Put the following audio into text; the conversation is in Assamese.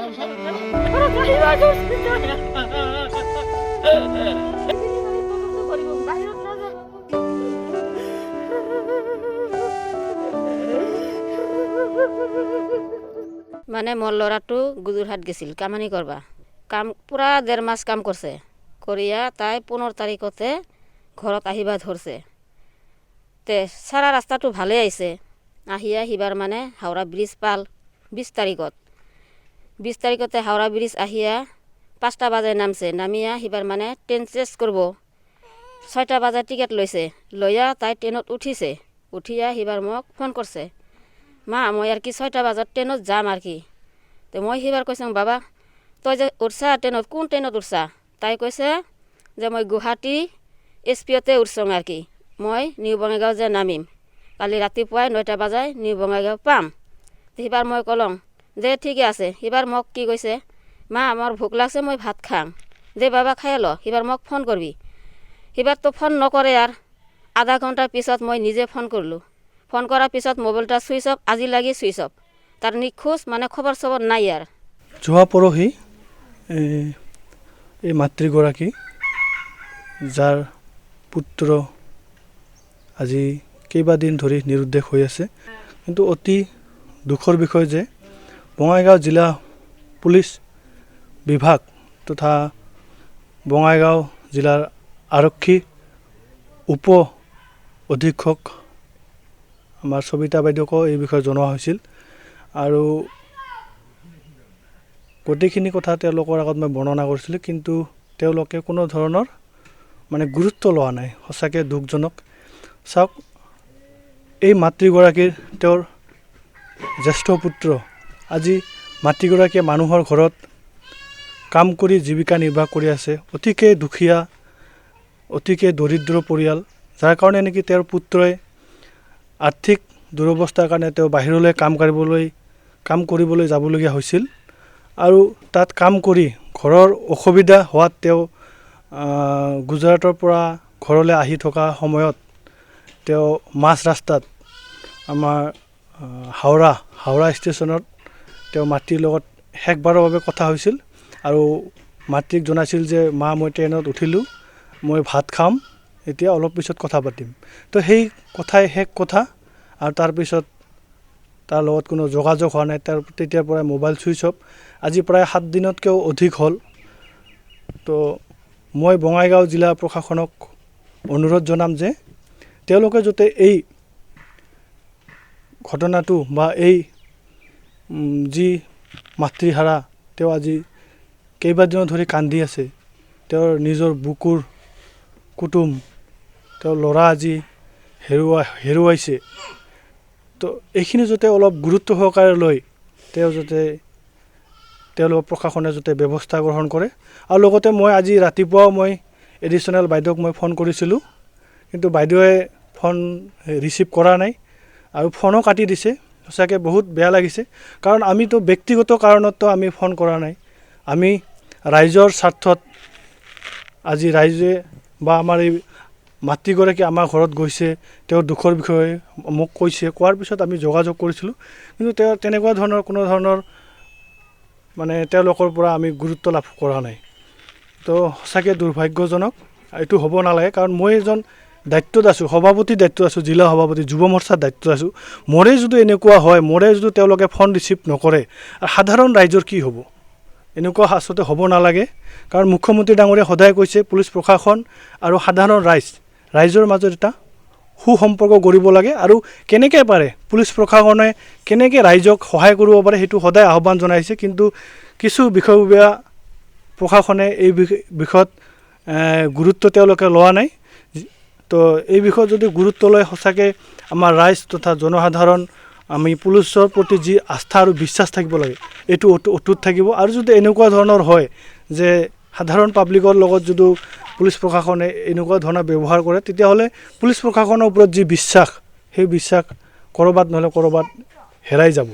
মানে মোৰ ল'ৰাটো গুজৰাট গেছিল কামানি কৰবা কাম পুৰা 1.5 মাস কাম কৰছে কৰিয়া তাই 15 তাৰিখতে ঘৰত আহিবা ধরছে তে সারা রাস্তাটো ভালে আইছে আহিয়া হিবার মানে হাওড়া ব্রিজ পাল 20 তারিখত 20 তারিখতে হাওড়া ব্রিজ আহিয়া 5টা বাজে নামছে নামিয়া হিবার মানে ট্রেন চেঞ্জ করব 6টা বাজে টিকেট লইছে লইয়া তাই ট্রেনত উঠিছে উঠিয়া হিবার মোক ফোন করছে মা মই আর কি 6টা বাজত ট্রেনত যাম আর কি তো মই হিবার কইছং বাবা তই যে উঠছা ট্রেনত কোন ট্রেনত উঠছা তাই কৈছে যে মই গুৱাহাটী এছপিতে উঠছং আৰ কি মই নিউ বঙাইগাঁও যে নামিম কালি ৰাতিপুৱাই 9টা বাজায় নিউ বঙাইগাঁও পাম হিবার মই কলং যে ঠিকে আছে হিবার মোক কি কৈছে মা আমার ভোক লাগছে মই ভাত খাম দে বাবা খাই ল হিবার মোক ফোন করবি হিবার তো ফোন নকরে আর আধা ঘন্টার পিছত মই নিজে ফোন করলু ফোন করার পিছত মোবাইলটা সুইচ অফ আজি লাগি সুইচ অফ তার নিখোঁজ মানে খবর সবর নাই আর যোৱা পৰহি এই মাতৃগৰাকী যাৰ পুত্ৰ আজি কেইবাদিন ধৰি নিৰুদ্দেশ হৈ আছে কিন্তু অতি দুখৰ বিষয় যে বঙাইগাঁও জিলা পুলিচ বিভাগ তথা বঙাইগাঁও জিলাৰ আৰক্ষী উপ অধীক্ষক আমাৰ সবিতা বাইদেউকো এই বিষয়ে জনোৱা হৈছিল আৰু গোটেইখিনি কথা তেওঁলোকৰ আগত মই বৰ্ণনা কৰিছিলোঁ কিন্তু তেওঁলোকে কোনো ধৰণৰ মানে গুৰুত্ব লোৱা নাই সঁচাকৈ দুখজনক চাওক এই মাতৃগৰাকীৰ তেওঁৰ জ্যেষ্ঠ পুত্ৰ আজি মাতৃগৰাকীয়ে মানুহৰ ঘৰত কাম কৰি জীৱিকা নিৰ্বাহ কৰি আছে অতিকে দুখীয়া অতিকে দৰিদ্ৰ পৰিয়াল যাৰ কাৰণে নেকি তেওঁৰ পুত্ৰই আৰ্থিক দুৰৱস্থাৰ কাৰণে তেওঁ বাহিৰলৈ কাম কৰিবলৈ যাবলগীয়া হৈছিল আৰু তাত কাম কৰি ঘৰৰ অসুবিধা হোৱাত তেওঁ গুজৰাটৰ পৰা ঘৰলৈ আহি থকা সময়ত তেওঁ মাছ ৰাস্তাত আমাৰ হাওড়া ষ্টেচনত তেওঁ মাতৃৰ লগত শেষবাৰৰ বাবে কথা হৈছিল আৰু মাতৃক জনাইছিল যে মা মই ট্ৰেইনত উঠিলোঁ মই ভাত খাম এতিয়া অলপ পিছত কথা পাতিম তো সেই কথাই শেষ কথা আৰু তাৰপিছত তাৰ লগত কোনো যোগাযোগ হোৱা নাই তেতিয়াৰ পৰা মোবাইল সুইচ অফ আজি প্ৰায় 7 দিনতকৈও অধিক হ'ল তো মই বঙাইগাঁও জিলা প্ৰশাসনক অনুৰোধ জনাম যে তেওঁলোকে যাতে এই ঘটনাটো বা এই যি মাতৃহাৰা তেওঁ আজি কেইবাদিনো ধৰি কান্দি আছে তেওঁৰ নিজৰ বুকুৰ কুটুম তেওঁৰ ল'ৰা আজি হেৰুৱাইছে তো এইখিনি যাতে অলপ গুৰুত্ব সহকাৰে লৈ তেওঁ যাতে তেওঁলোকৰ প্ৰশাসনে যাতে ব্যৱস্থা গ্ৰহণ কৰে আৰু লগতে মই আজি ৰাতিপুৱাও মই এডিশ্যনেল বাইদেউক মই ফোন কৰিছিলোঁ কিন্তু বাইদেৱে ফোন ৰিচিভ কৰা নাই আৰু ফোনো কাটি দিছে সঁচাকৈ বহুত বেয়া লাগিছে কাৰণ আমিতো ব্যক্তিগত কাৰণততো আমি ফোন কৰা নাই আমি ৰাইজৰ স্বাৰ্থত আজি ৰাইজে বা আমাৰ এই মাতৃগৰাকী আমাৰ ঘৰত গৈছে তেওঁৰ দুখৰ বিষয়ে মোক কৈছে কোৱাৰ পিছত আমি যোগাযোগ কৰিছিলোঁ কিন্তু তেওঁ তেনেকুৱা ধৰণৰ কোনো ধৰণৰ মানে তেওঁলোকৰ পৰা আমি গুৰুত্ব লাভ কৰা নাই তো সঁচাকৈ দুৰ্ভাগ্যজনক এইটো হ'ব নালাগে কাৰণ মই এজন দায়িত্বত আছোঁ সভাপতিৰ দায়িত্বত আছোঁ জিলা সভাপতি যুৱ মৰ্চাৰ দায়িত্বত আছোঁ মোৰে যদি এনেকুৱা হয় মোৰে যদি তেওঁলোকে ফোন ৰিচিভ নকৰে আৰু সাধাৰণ ৰাইজৰ কি হ'ব এনেকুৱা আচলতে হ'ব নালাগে কাৰণ মুখ্যমন্ত্ৰী ডাঙৰীয়া সদায় কৈছে পুলিচ প্ৰশাসন আৰু সাধাৰণ ৰাইজৰ মাজত এটা সুসম্পৰ্ক গঢ়িব লাগে আৰু কেনেকৈ পাৰে পুলিচ প্ৰশাসনে কেনেকৈ ৰাইজক সহায় কৰিব পাৰে সেইটো সদায় আহ্বান জনাইছে কিন্তু কিছু বিষয়ববীয়া প্ৰশাসনে এই বিষয়ত গুৰুত্ব তেওঁলোকে লোৱা নাই তো এই বিষয়ত যদি গুৰুত্ব লয় সঁচাকৈ আমাৰ ৰাইজ তথা জনসাধাৰণ আমি পুলিচৰ প্ৰতি যি আস্থা আৰু বিশ্বাস থাকিব লাগে এইটো অটুট থাকিব আৰু যদি এনেকুৱা ধৰণৰ হয় যে সাধাৰণ পাব্লিকৰ লগত যদি পুলিচ প্ৰশাসনে এনেকুৱা ধৰণৰ ব্যৱহাৰ কৰে তেতিয়াহ'লে পুলিচ প্ৰশাসনৰ ওপৰত যি বিশ্বাস সেই বিশ্বাস ক'ৰবাত নহ'লে ক'ৰবাত হেৰাই যাব